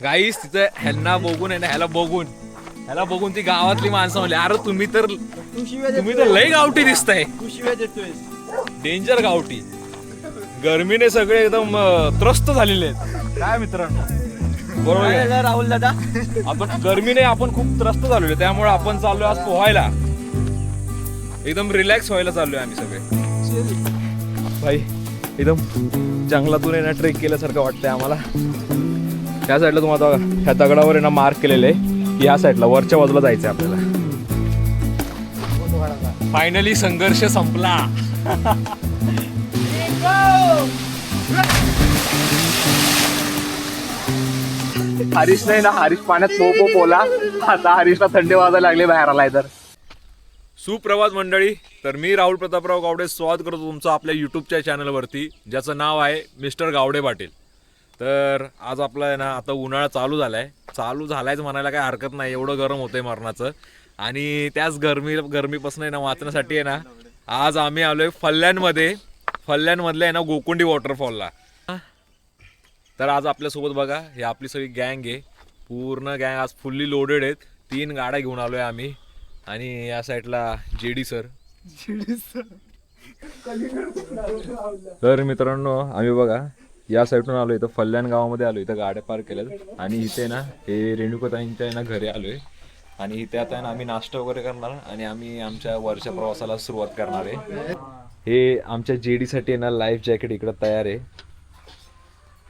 गाईस तिथं ह्यांना बघून आहे ना, ह्याला बघून ती गावातली माणसं म्हणली, अरे तुम्ही तर लय गावठी दिसताय, डेंजर गावठी. गरमीने सगळे एकदम त्रस्त झालेले आहेत काय मित्रांनो, बरोबर आहे राहुल दादा. आपण गरमीने आपण खूप त्रस्त झालेलो, त्यामुळे आपण चाललोय आज पोहायला, एकदम रिलॅक्स व्हायला चाललोय आम्ही सगळे. भाई एकदम जंगलातून आहे ना ट्रेक केल्यासारखं वाटतंय आम्हाला. त्या साईडला तुम्हाला ह्या दगडावर आहे ना मार्क केलेलं आहे, या साईडला वरच्या बाजूला जायचंय आपल्याला. फायनली संघर्ष संपला. हरीश नाही ना, हरीश पाण्यात पोला. आता हरीशला थंडी वाजायला लागली बाहेर आलाय तर. सुप्रभात मंडळी, तर मी राहुल प्रतापराव गावडे स्वागत करतो तुमचं आपल्या यूट्यूबच्या चॅनलवरती, ज्याचं नाव आहे मिस्टर गावडे पाटील. तर आज आपला आहे ना, आता उन्हाळा चालू झालायच म्हणायला काय हरकत नाही, एवढं गरम होतंय मरणाचं. आणि त्याच गरमीपासून आहे ना वाचण्यासाठी आहे ना, आज आम्ही आलोय फल्ल्याणमधल्या आहे ना गोकुंडी वॉटरफॉलला. तर आज आपल्यासोबत बघा, ही आपली सगळी गँग आहे, पूर्ण गँग आज फुल्ली लोडेड आहेत. 3 गाड्या घेऊन आलोय आम्ही. आणि या साईडला जेडी सर. तर मित्रांनो आम्ही बघा या साईडून आलो, इथं फल्याण गावामध्ये आलो, इथं गाड्या पार्क केल्यात. आणि इथे ना हे रेणुकाताईंच्या आहे ना घरी आलोय. आणि इथे आता ना आम्ही नाश्ता वगैरे करणार आणि आम्ही आमच्या वरच्या प्रवासाला सुरुवात करणार आहे. हे आमच्या जेडीसाठी आहे ना लाईफ जॅकेट इकडं तयार आहे.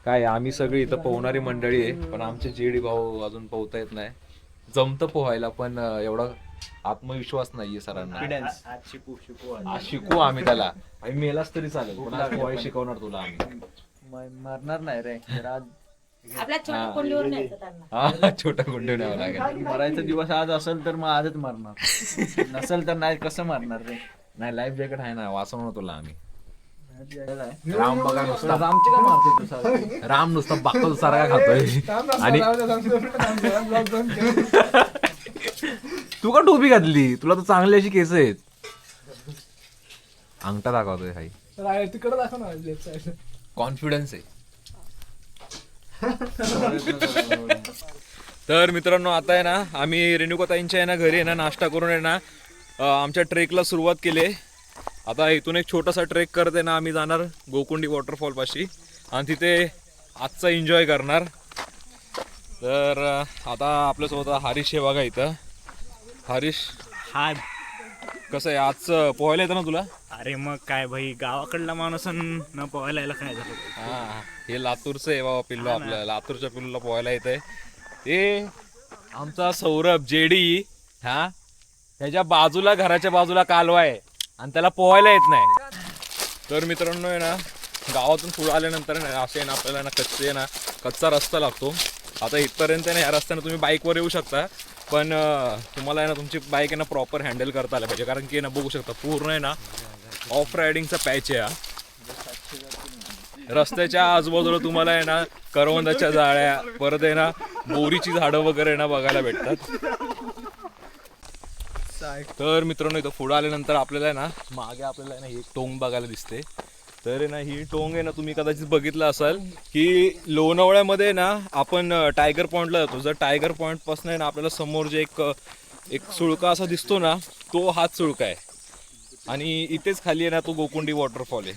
काय आम्ही सगळी इथं पोहणारी मंडळी आहे, पण आमचे जेडी भाऊ अजून पोहता येत नाही. जमतं पोहायला, पण एवढा आत्मविश्वास नाहीये सरांना. आज शिकू आम्ही त्याला, आम्ही मेलाच तरी चालेल, पण आज पोहायला शिकवणार तुला आम्ही. मरणार नाही रे आज. छोट्या कुंडीवर छोटा गुंड न्यावं लागेल. मरायचा दिवस आज असेल तर मग आजच मरणार, नसेल तर नाही. कसं मरणार रे? नाही लाईफ जॅकेट आहे ना, वाचवणार तुला आम्ही. राम बघा नुसता, आमचे काय मारतो तू? राम नुसता बाकल सारखा खातोय. आणि तू का टोपी घातली? तुला तर चांगली अशी केस आहेत. अंगठा दाखवतोय भाई, तिकडे दाखव ना लेफ्ट साइड. कॉन्फिडन्स आहे. तर मित्रांनो आता आहे ना आम्ही रेणुकाताईंच्या आहे ना घरी आहे ना नाश्ता करून आहे ना आमच्या ट्रेकला सुरुवात केली. आता इथून एक छोटासा ट्रेक करत आहे ना आम्ही जाणार गोकुंडी वॉटरफॉल पाशी आणि तिथे आजचा एन्जॉय करणार. तर आता आपल्यासोबत हरीश आहे बघा इथं. हरीश, हा कसं आहे आज पोहायला येतं ना तुला? अरे मग काय भाई, गावाकडला माणूस न पोहायला यायला काय झालं? हा, हे लातूरचं आहे बाबा पिल्लू, आपल्या लातूरच्या पिल्लूला पोहायला येत आहे. ते आमचा सौरभ जेडी, हा ह्याच्या बाजूला घराच्या बाजूला कालवा आहे आणि त्याला पोहायला येत नाही. तर मित्रांनो आहे ना गावातून पुढे आल्यानंतर ना असे ना आपल्याला ना कच्चा रस्ता लागतो. आता इथपर्यंत ना ह्या रस्त्याने तुम्ही बाईकवर येऊ शकता, पण तुम्हाला आहे ना तुमची बाईक आहे ना प्रॉपर हँडल करता आलं पाहिजे, कारण की ना बघू शकता पूर्ण आहे ना ऑफ रायडिंगचा पॅच आहे. रस्त्याच्या आजूबाजूला तुम्हाला आहे ना करवंदाच्या जाळ्या, परत आहे ना बोरीची झाडं वगैरे ना बघायला भेटतात. तर मित्रांनो इथं पुढे आल्यानंतर आपल्याला आहे ना मागे आपल्याला आहे ना एक टोंग बघायला दिसते. तर आहे ना ही टोंग आहे ना तुम्ही कदाचित बघितलं असाल की लोणावळ्यामध्ये ना आपण टायगर पॉईंटला जातो. जर टायगर पॉईंट पासून आहे ना आपल्याला समोर जे एक सुळका असा दिसतो ना, तो हाच सुळका आहे. आणि इथेच खाली आहे ना तो गोकुंडी वॉटरफॉल आहे.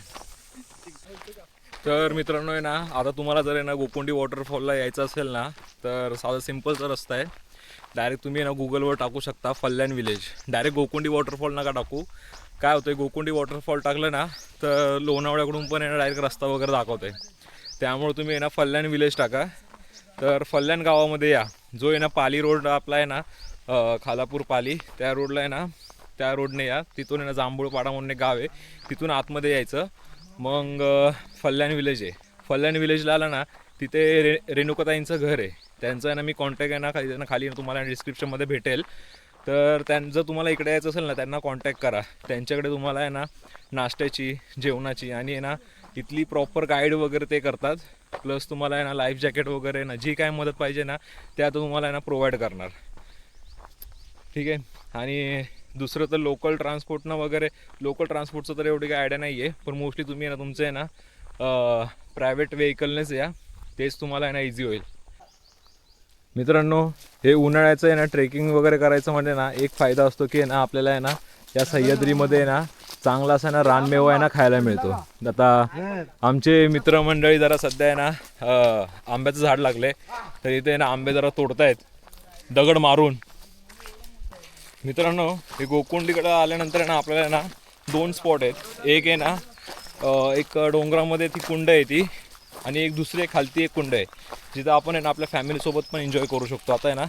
तर मित्रांनो आहे ना आता तुम्हाला जर आहे ना गोकुंडी वॉटरफॉलला यायचं असेल ना, तर साधा सिम्पलचा रस्ता आहे. डायरेक्ट तुम्ही ना गुगलवर टाकू शकता फल्याण विलेज. डायरेक्ट गोकुंडी वॉटरफॉल नका टाकू. काय होतं, गोकुंडी वॉटरफॉल टाकलं ना तर लोणावळ्याकडून पण आहे ना डायरेक्ट रस्ता वगैरे दाखवतं आहे. त्यामुळे तुम्ही आहे ना फल्याण विलेज टाका. तर फल्याण गावामध्ये या, जो आहे ना पाली रोड आपला आहे ना खालापूर पाली, त्या रोडला आहे ना, त्या रोडने या. तिथून आहे ना जांभूळपाडा म्हणून एक गाव आहे, तिथून आतमध्ये यायचं. मग फल्याण विलेज आहे. फल्याण विलेजला आला ना तिथे रेणुकाताईंचं घर आहे. त्यांचं आहे ना मी कॉन्टॅक्ट आहे ना खाली तुम्हाला डिस्क्रिप्शनमध्ये भेटेल. तर जर तुम्हाला इकडे यायचं असेल ना त्यांना कॉन्टॅक्ट करा. त्यांच्याकडे तुम्हाला आहे ना नाश्त्याची, जेवणाची आणि आहे ना इथली प्रॉपर गाईड वगैरे ते करतात. प्लस तुम्हाला आहे ना लाईफ जॅकेट वगैरे ना जी काय मदत पाहिजे ना त्या तुम्हाला आहे ना प्रोव्हाइड करणार. ठीक आहे. आणि दुसरं तर लोकल ट्रान्सपोर्टचं तर एवढी काही आयडिया नाही आहे, पण मोस्टली तुम्ही आहे ना तुमचं आहे ना प्रायव्हेट व्हेकलनेच या, तेच तुम्हाला आहे ना इझी होईल. मित्रांनो हे उन्हाळ्याचं आहे ना ट्रेकिंग वगैरे करायचं म्हणजे ना एक फायदा असतो की ना आपल्याला आहे ना या सह्याद्रीमध्ये ना चांगला असा ना रानमेवा आहे ना खायला मिळतो. आता आमचे मित्रमंडळी जरा सध्या आहे ना आंब्याचं झाड लागले तर इथे ना आंबे जरा तोडतायत दगड मारून. मित्रांनो हे गोकुंडीकडे आल्यानंतर ना आपल्याला ना 2 स्पॉट आहेत. एक आहे ना एक डोंगरामध्ये ती कुंड आहे ती आणि एक दुसरी खालती एक कुंड आहे जिथं आपण आहे ना आपल्या फॅमिलीसोबत पण एन्जॉय करू शकतो. आता आहे ना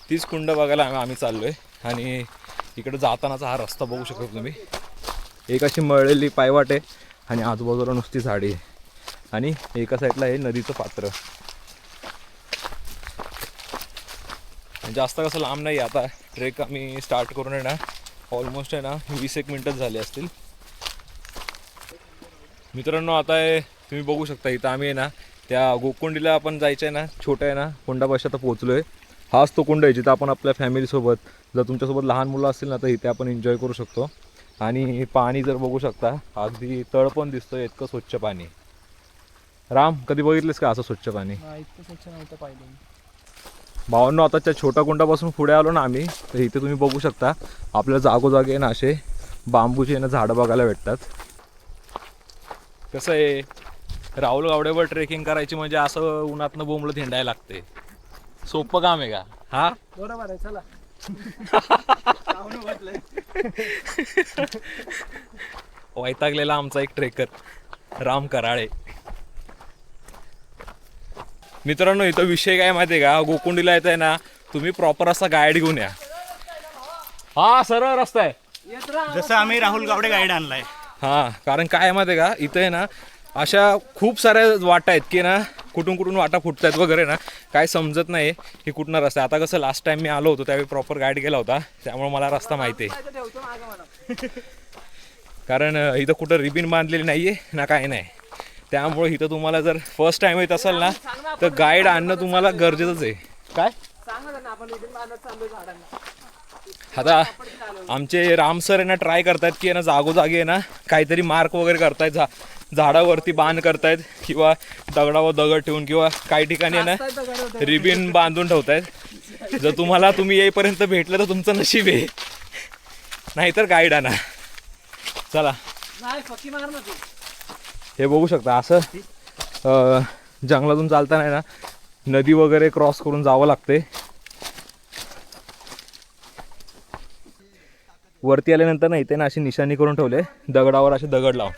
तीच कुंड बघायला आम्ही चाललो आहे आणि इकडे जातानाचा हा रस्ता बघू शकतो तुम्ही. एक अशी मळलेली पायवाट आहे आणि आजूबाजूला नुसती झाडी आहे आणि एका साईडला आहे नदीचं पात्र. जास्त कसं लांब नाही. आता ट्रेक आम्ही स्टार्ट करून आहे ना ऑलमोस्ट आहे ना 20-1 मिनटंच झाले असतील. मित्रांनो आता आहे तुम्ही बघू शकता इथं आम्ही आहे ना त्या गोकुंडीला आपण जायचं आहे ना छोट्या आहे ना कुंडापाशी आता पोहोचलो आहे. हाच तो कुंड आहे जिथं आपण आपल्या फॅमिलीसोबत जर तुमच्यासोबत लहान मुलं असतील ना तर इथे आपण एन्जॉय करू शकतो. आणि पाणी जर बघू शकता अगदी तळ पण दिसतोय इतकं स्वच्छ पाणी. राम कधी बघितलेस का असं स्वच्छ पाणी? इतकं स्वच्छ नव्हतं पाहिजे. भावांनो आता त्या छोट्या कुंडापासून पुढे आलो ना आम्ही तर इथे तुम्ही बघू शकता आपल्याला जागोजागी आहे ना असे बांबूचे ना झाडं बघायला भेटतात. कसं आहे राहुल गावड्यावर ट्रेकिंग करायची म्हणजे असं उन्हातनं बोंबलं हिंडायला लागते. सोपं काम आहे का? हा बरोबर आहे. चला वैतागलेला आमचा एक ट्रेकर राम कराळे. मित्रांनो इथं विषय काय माहिती आहे का गोकुंडीला येत आहे ना तुम्ही प्रॉपर असा गाईड घेऊन या. हा सरळ रस्ता आहे जसं आम्ही राहुल गावडे गाईड आणलाय. हां कारण काय माहिती आहे का इथं आहे ना अशा खूप साऱ्या वाटा आहेत की ना कुठून कुठून वाटा फुटत आहेत वगैरे ना काय समजत नाही की कुठनं रस्ता. आता कसं लास्ट टाइम मी आलो होतो त्यावेळी प्रॉपर गाईड केला होता त्यामुळे मला रस्ता माहिती आहे. कारण इथं कुठं रिबिन बांधलेली नाही आहे ना काय नाही. त्यामुळे इथं तुम्हाला जर फर्स्ट टाइम येत असेल ना तर गाईड आणणं तुम्हाला गरजेचंच आहे. काय आता आमचे राम सर आहे ना ट्राय करतायत की आहे ना जागोजागी आहे ना काहीतरी मार्क वगैरे करतायत झाडावरती बांध करतायत किंवा दगडावर दगड ठेवून किंवा काही ठिकाणी आहे ना रिबिन बांधून ठेवतायत. जर तुम्ही येईपर्यंत भेटलं तर तुमचं नशीब आहे नाहीतर गाईड आणा. चला हे बघू शकता असं जंगलातून चालताना आहे ना नदी वगैरे क्रॉस करून जावं लागते. वरती आल्यानंतर ना इथे ना अशी निशाणी करून ठेवले दगडावर असे दगड लावून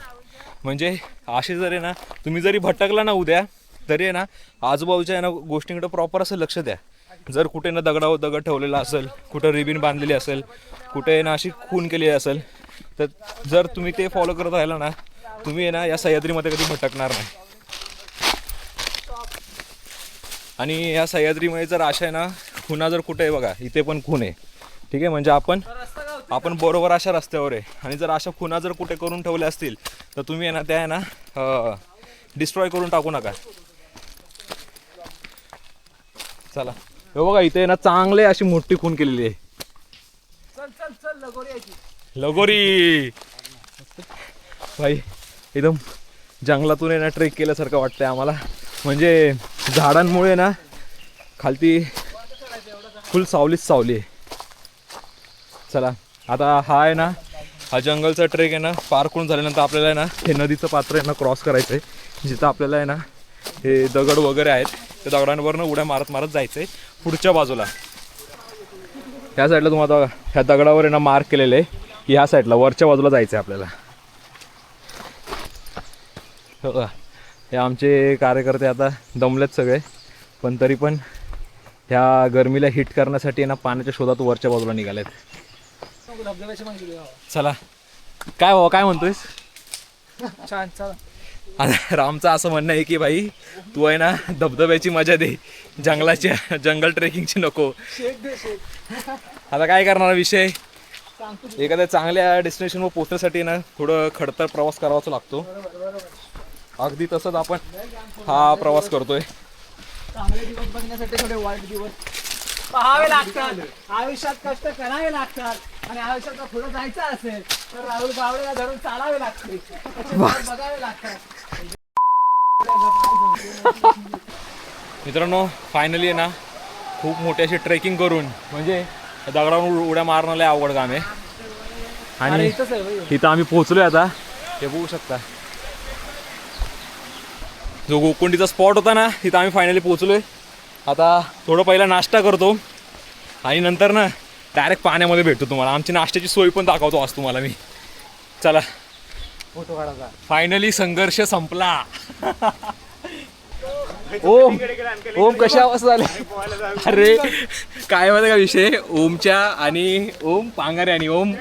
म्हणजे असे जर आहे ना तुम्ही जरी भटकला ना उद्या तरी आहे ना आजूबाजूच्या आहे ना गोष्टींकडे प्रॉपर असं लक्ष द्या. जर कुठे ना दगडावर दगड ठेवलेला असेल कुठं रिबिन बांधलेली असेल कुठे ना अशी खून केलेली असेल तर जर तुम्ही ते फॉलो करत राहिला ना तुम्ही आहे ना या सह्याद्रीमध्ये कधी भटकणार नाही. आणि या सह्याद्रीमध्ये जर अशा आहे ना खुणा जर कुठे आहे बघा इथे पण खून आहे ठीक आहे म्हणजे आपण बरोबर अशा रस्त्यावर आहे. आणि जर अशा खुणा जर कुठे करून ठेवल्या असतील तर तुम्ही आहे ना त्या आहे ना डिस्ट्रॉय करून टाकू नका. चला हे बघा इथे ना चांगले अशी मोठी खून केलेली आहे. लगोरी भाई एकदम जंगलातून आहे ना ट्रेक केल्यासारखं वाटतंय आम्हाला. म्हणजे झाडांमुळे ना खालती फुल सावली आहे. चला आता हा आहे ना हा जंगलचा ट्रेक आहे ना पार करून झाल्यानंतर आपल्याला आहे ना हे नदीचं पात्र आहे ना क्रॉस करायचं आहे जिथं आपल्याला आहे ना हे दगड वगैरे आहेत त्या दगडांवरनं उड्या मारत जायचं आहे पुढच्या बाजूला. ह्या साईडला तुम्हाला बघा ह्या दगडावर आहे ना मार्क केलेलं आहे की ह्या साईडला वरच्या बाजूला जायचं आहे आपल्याला. हो हे आमचे कार्यकर्ते आता दमलेत सगळे पण तरी पण ह्या गरमीला हिट करण्यासाठी ना पाण्याच्या शोधात वरच्या बाजूला निघालेत. चला काय बाबा काय म्हणतोयस? छान चला. आता रामचं असं म्हणणं आहे की भाई तू आहे ना धबधब्याची मजा दे जंगल ट्रेकिंगची नको. आता काय करणार विषय एखाद्या चांगल्या डेस्टिनेशनवर पोहोचण्यासाठी ना थोडं खडतर प्रवास करावाच लागतो. अगदी तसंच आपण हा प्रवास करतोय. चांगले दिवस बघण्यासाठी थोडे वाईट दिवस पाहावे लागतात. आयुष्यात कष्ट करावे लागतात आणि आयुष्यात पुढे जायचं असेल तर राहुल गावडेला धरून चालावे लागते बघावे लागतात. मित्रांनो फायनली आहे ना खूप मोठी अशी ट्रेकिंग करून म्हणजे दगडावरून उड्या मारणं लय अवघड काम आहे. अरे आणि इथंच आहे बघ. इथं आम्ही पोहोचलोय आता, हे बघू शकता. जो गोकुंडीचा स्पॉट होता ना तिथं आम्ही फायनली पोहोचलोय. आता थोडं पहिला नाश्ता करतो आणि नंतर ना डायरेक्ट पाण्यामध्ये भेटतो तुम्हाला. आमची नाश्त्याची सोय पण दाखवतो आज तुम्हाला मी. चला, फोटो काढायचा. फायनली संघर्ष संपला. ओम ओम कशा अवस्था झाले? अरे काय माहिती का विषय, ओमच्या आणि ओम पांगारे आणि ओम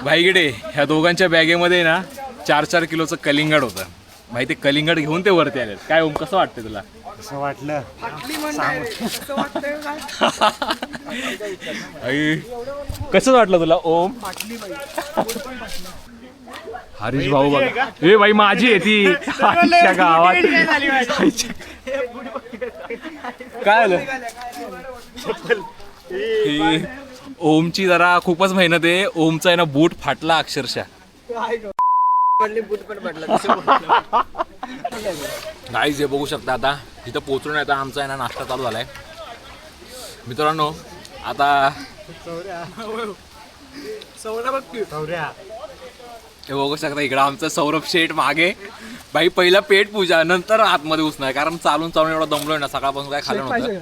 भाईगिडे ह्या दोघांच्या बॅगेमध्ये ना 4-4 किलोचं कलिंगड होतं. भाई ते कलिंगड घेऊन ते वरती आले. काय ओम कसं वाटतं तुला? असं वाटलं आई कसं वाटलं तुला ओम? हरीश भाऊ बघा, ए भाई माझी आहे ती आईच्या गावात. काय आलं? ही ओमची जरा खूपच मेहनत आहे. ओमचा आहे ना बूट फाटला अक्षरशः. गाईज हे बघू शकता. आता इथं पोहोचून आता आमचा आहे ना नाश्ता चालू झालाय मित्रांनो. आता हे बघू शकता इकडं आमचं सौरभ शेठ मागे. भाई पहिला पेट पूजा नंतर आतमध्ये घुसणार, कारण चालून चालून एवढा दमलोय ना, सकाळपासून काय खाल्लं नव्हतं.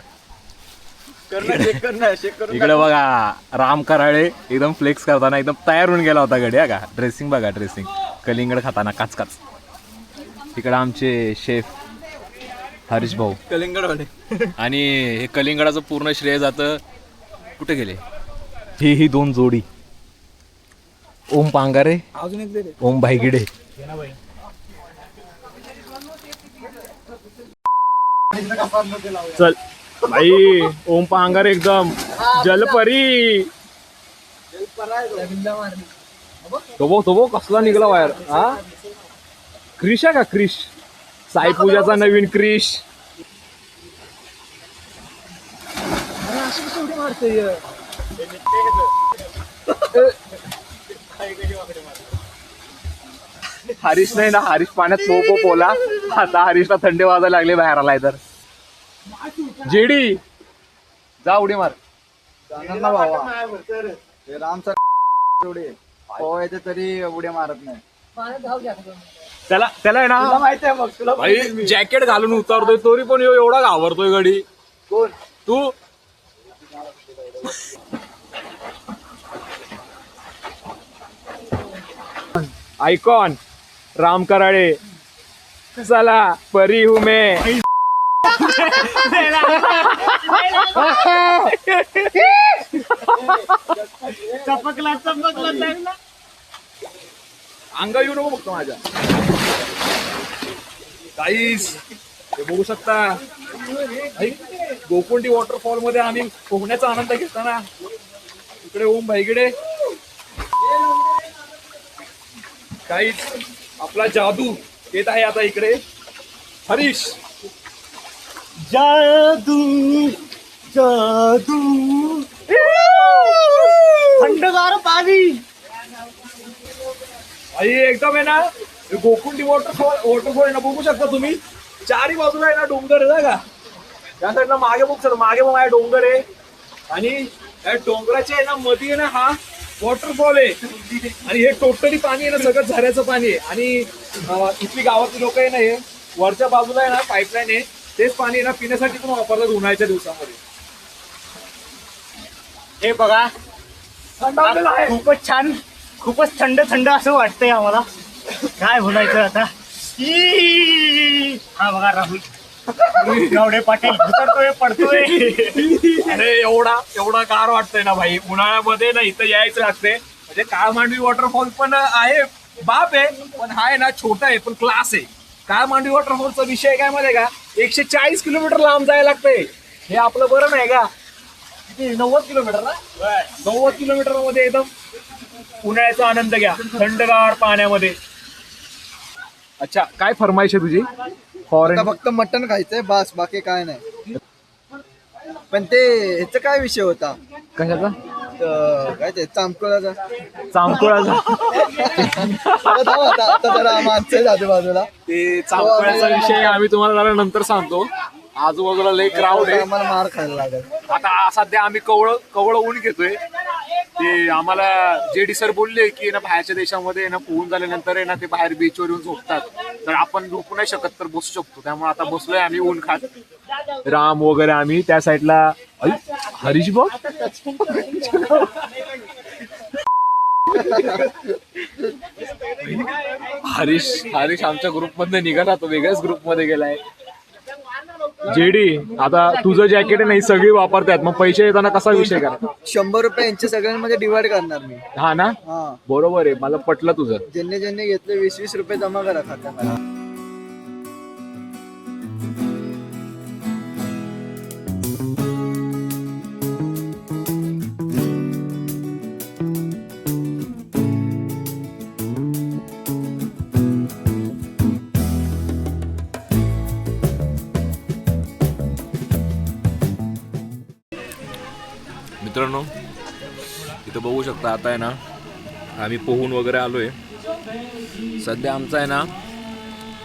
इकडे बघा राम कराळे एकदम फ्लेक्स करताना एकदम तयार होऊन गेला होता गडी. का ड्रेसिंग बघा, ड्रेसिंग कलिंगड खाताना काच. इकडे आमचे शेफ हरीश भाऊ कलिंगडवाले. आणि हे कलिंगडाचं पूर्ण श्रेय जातं कुठे गेले ही 2 जोडी, ओम पांगारे अजून एक दे रे. ओम भाईगिडे. चल भाई, ओम पांगारे एकदम जलपरी. तो बघ कसला निघला वायर. हा क्रिश आहे का? क्रिश साई पूजाचा नवीन क्रिश. अरे अशी कशी उडी मारते? हरीश नाही ना, हरीश पाण्यात पोला. आता हरीशला थंडी वाजायला लागली बाहेर आलाय तर. जेडी जा उडी मार. जाणार ना बाबा. हे रामचा उडी पोहायचे तरी उड्या मारत नाही. त्याला आहे तुला ना माहिती आहे मग, तुला भाई जॅकेट घालून उतरतोय तरी पण एवढा घाबरतोय गडी. कोण? तू आयकॉन राम कराळे. चला परी हूं मैं. चपकला लागला. अंग येऊ नको बघतो माझ्या. काहीच हे बघू शकता. गोकुंडी वॉटरफॉल मध्ये आम्ही पोहण्याचा आनंद घेताना इकडे ओम भाईगिडे. काहीच आपला जादू येत आहे आता इकडे. हरीश जादू जादू थंडगार पाणी. आई एकदम आहे ना गोकुंडी वॉटरफॉल आहे ना, बघू शकता तुम्ही. चारी बाजूला आहे ना डोंगर आहे का. त्या साईडला मागे बघ सर, मागे बघ आहे डोंगर आहे. आणि या डोंगराच्या आहे ना मध्ये आहे ना हा वॉटरफॉल आहे. आणि हे टोटली पाणी आहे ना सगळं झऱ्याचं पाणी आहे. आणि इथली गावातली लोक आहे ना हे वरच्या बाजूला आहे ना पाईपलाईन आहे, तेच पाणी आहे ना पिण्यासाठी पण वापरतात उन्हाळ्याच्या दिवसामध्ये. हे बघा थंडावलेलं आहे. खूपच छान, खूपच थंड थंड असं वाटतंय आम्हाला. काय बोलायचं आता. हा बघा राहुल गावडे पाटील उतरतोय पडतोय. अरे एवढा गार वाटतंय ना भाई. उन्हाळ्यामध्ये ना इथं यायचं लागते. म्हणजे काळमांडवी वॉटरफॉल पण आहे, बाप आहे, पण हा आहे ना छोटा आहे पण क्लास आहे. काळमांडवी वॉटरफॉलचा विषय काय माहिती का, 140 किलोमीटर लांब जायला लागतंय. हे आपलं बरं नाही का. किती 90 किलोमीटर ना. 90 किलोमीटर मध्ये एकदम उन्हाळ्याचा आनंद घ्या थंडगार पाण्यामध्ये. अच्छा काय फरमाईश आहे तुझी? फॉरेन फक्त मटण खायचंय बस, बाकी काय नाही. पण ते ह्याचा काय विषय होता? कशाचा? काय ते चांपकुळाचा. चांकुळाचा. आता जरा माणसं आजूबाजूला. ते चांकुळाचा विषय आम्ही तुम्हाला जरा नंतर सांगतो. आजूबाजूला लई क्राऊड आहे. आम्हाला मार खायला लागेल. आता सध्या आम्ही कवळ ऊन घेतोय. ते आम्हाला जेडी सर बोलले की ना बाहेरच्या देशामध्ये ना पोहून झाल्यानंतर आहे ना ते बाहेर बीचवर येऊन झोपतात. तर आपण झोपू नाही शकत तर बसू शकतो. त्यामुळे आता बसलोय आम्ही ऊन खात. राम वगैरे आम्ही त्या साईडला. हरीश भाऊ हरीश आमच्या ग्रुप मधनं निघाला तो वेगळ्याच ग्रुप मध्ये गेलाय. जेडी आता तुझं जॅकेट नाही सगळी वापरतात मग पैसे येताना कसा विषय करा. 100 रुपये यांच्या सगळ्यांमध्ये डिवाइड करणार मी. हा ना बरोबर आहे मला पटलं तुझं. ज्यांनी घेतले 20-20 रुपये जमा करा खात्यामध्ये. मित्रांनो इथं बघू शकता आता आहे ना आम्ही पोहून वगैरे आलोय. सध्या आमचा आहे ना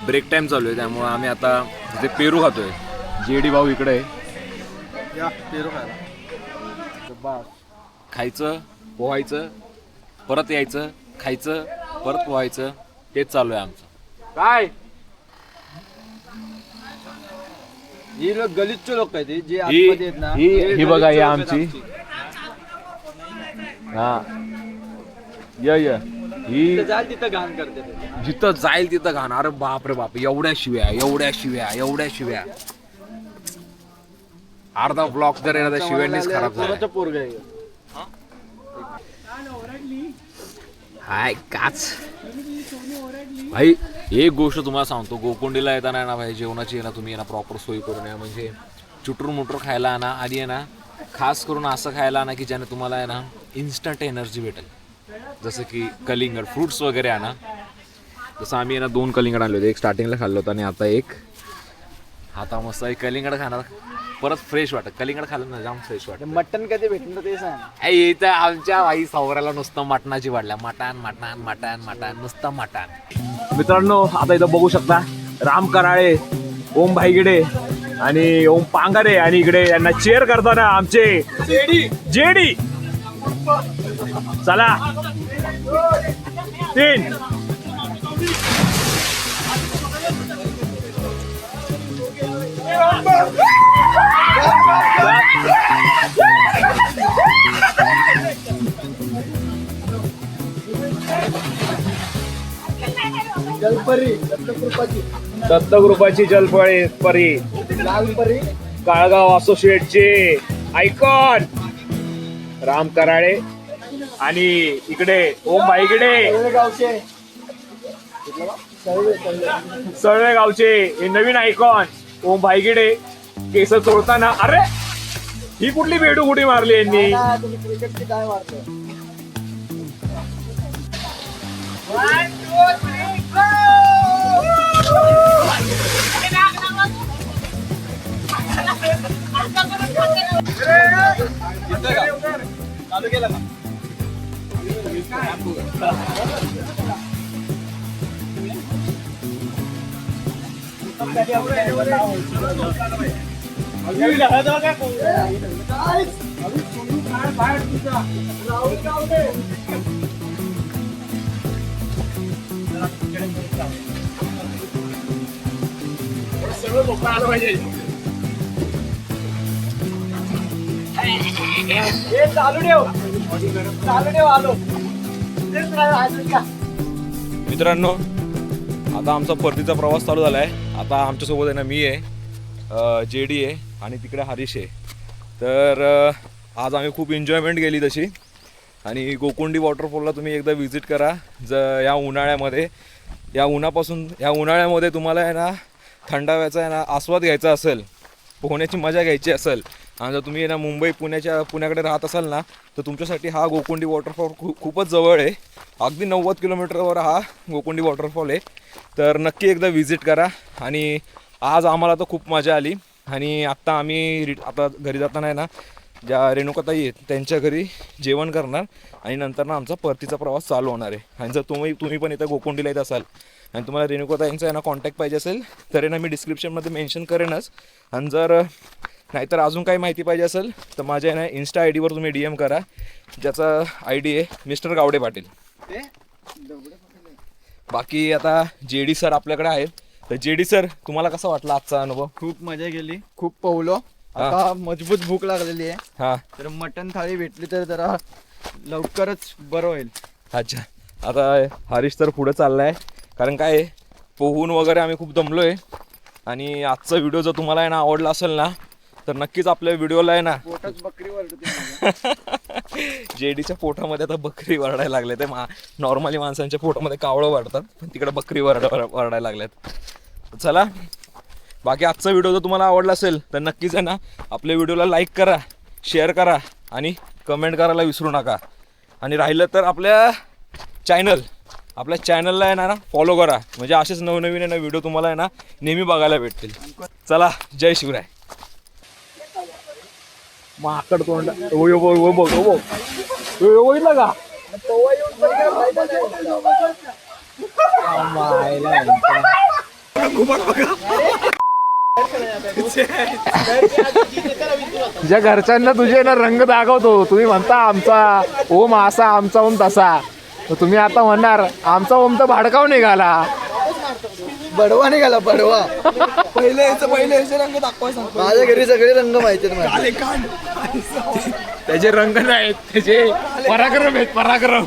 ब्रेक टाइम चालू आहे त्यामुळे आम्ही आता इथे पेरू खातोय. जेडी भाऊ इकडे आहे. पेरू खायला खायचं पोहायचं परत यायचं खायचं परत पोहायचं तेच चालू आहे आमचं. काय ही लोक गलिच्छ लोक आहेत जे आतमध्ये आहेत ना. ही बघा ही आमची हा य ही जाल तिथं घाण करते ते. जिथं जाईल तिथं घाण. अरे बाप रे बाप एवढ्या शिव्या अर्धा ब्लॉक जर त्या शिव्यांनीच खराब झाला. पोरग आहे. हाय काच भाई एक गोष्ट तुम्हाला सांगतो गोकुंडीला येताना ना भाई जेवणाची आहे ना तुम्ही ना प्रॉपर सोय करून या. म्हणजे चुटूर मुटूर खायला आणा आणि आहे ना खास करून असं खायला आणा की ज्याने तुम्हाला आहे ना इन्स्टंट एनर्जी भेटेल. जसं की कलिंगड फ्रुट्स वगैरे आणा. जसं आम्ही आहे ना 2 कलिंगड आणले होते. एक स्टार्टिंगला खाल्लं होतं आणि आता एक आता मस्त एक कलिंगड खाणार परत फ्रेश वाटत. कलिंगड खाल्लं ना जाम फ्रेश वाटत. मटन कधी भेटलं ते सांग. इथं आमच्या आई सौराला नुसतं मटणाची वाढल्या मटण नुसतं मटण. मित्रांनो आता इथं बघू शकता राम कराळे ओम भाईगिडे आणि ओम पांगारे आणि इकडे यांना चेअर करताना आमचे जेडी. चला 3 जलपरी दत्तगृपाची जलपरी लालपरी काळगाव असोसिएटचे आयकॉन राम कराळे आणि इकडे ओम भाईगिडे गावचे सळवे गावचे हे नवीन आयकॉन ओम भाईगिडे. केस चोळताना अरे ही कुठली बेडू कुठे मारली यांनी. तुम्ही क्रिकेटची काय मारतो. चालू केलं का. आलो. मित्रांनो आता आमचा परतीचा प्रवास चालू झाला आहे. आता आमच्यासोबत आहे ना मी आहे जेडी आहे आणि तिकडे हरीश आहे. तर आज आम्ही खूप एन्जॉयमेंट केली तशी. आणि गोकुंडी वॉटरफॉलला तुम्ही एकदा व्हिजिट करा. या उन्हाळ्यामध्ये या उन्हाळ्यामध्ये तुम्हाला आहे ना थंडाव्याचा आहे ना आस्वाद घ्यायचा असेल पोहण्याची मजा घ्यायची असेल आणि जर तुम्ही ना पुण्याकडे राहत असाल ना तर तुमच्यासाठी हा गोकुंडी वॉटरफॉल खूपच जवळ आहे. अगदी 90 किलोमीटरवर हा गोकुंडी वॉटरफॉल आहे. तर नक्की एकदा व्हिजिट करा. आणि आज आम्हाला तर खूप मजा आली. आणि आत्ता आम्ही आता घरी जाताना आहे ना ज्या रेणुकाताई आहेत त्यांच्या घरी जेवण करणार आणि नंतर ना आमचा परतीचा प्रवास चालू होणार आहे. आणि जर तुम्ही पण इथं गोकुंडीला येत असाल आणि तुम्हाला रेणुकाताईंचा आहे ना कॉन्टॅक्ट पाहिजे असेल तर आहे ना मी डिस्क्रिप्शनमध्ये मेन्शन करेनच. आणि जर नाहीतर अजून काही माहिती पाहिजे असेल तर माझ्या आहे ना इन्स्टा आय डीवर तुम्ही DM करा, ज्याचा ID आहे मिस्टर गावडे पाटील. बाकी आता JD सर आपल्याकडे आहेत. तर JD सर, तुम्हाला कसा वाटला आजचा अनुभव? खूप मजा गेली, खूप पवलो. आता मजबूत भूक लागलेली आहे, हां, तर मटण थाळी भेटली तर जरा लवकरच बरं होईल. अच्छा. आता हरीश तर पुढे चालला आहे, कारण काय आहे, पोहून वगैरे आम्ही खूप दमलो आहे. आणि आजचा व्हिडिओ जर तुम्हाला आहे ना आवडला असेल ना तर नक्कीच आपल्या व्हिडिओला आहे ना पोटात बकरी वरडते. JDच्या पोटामध्ये आता बकरी वरडायला लागले. ते नॉर्मली माणसांच्या पोटामध्ये कावळं वाढतात, पण तिकडे बकरी वरडायला लागल्यात. चला, बाकी आजचा व्हिडिओ जर तुम्हाला आवडला असेल तर नक्कीच आहे ना आपल्या व्हिडिओला लाईक करा, शेअर करा आणि कमेंट करायला विसरू नका. आणि राहिलं तर आपल्या चॅनलला आहे ना फॉलो करा, म्हणजे असेच नवनवीन आहे ना व्हिडिओ तुम्हाला आहे ना नेहमी बघायला भेटतील. चला, जय शिवराय. माकड तोंड का ज्या घरच्यांना तुझे ना रंग दाखवतो, तुम्ही म्हणता आमचा ओम असा, आमचा ओम तसा, तर तुम्ही आता म्हणणार आमचा ओम तर भाडकाव निघाला. बडवा निघाला, बडवा. पहिले याचे रंग दाखवा सांगतो. माझ्या घरी सगळे रंग माहिती त्याचे रंग नाहीत, त्याचे पराक्रम आहेत, पराक्रम.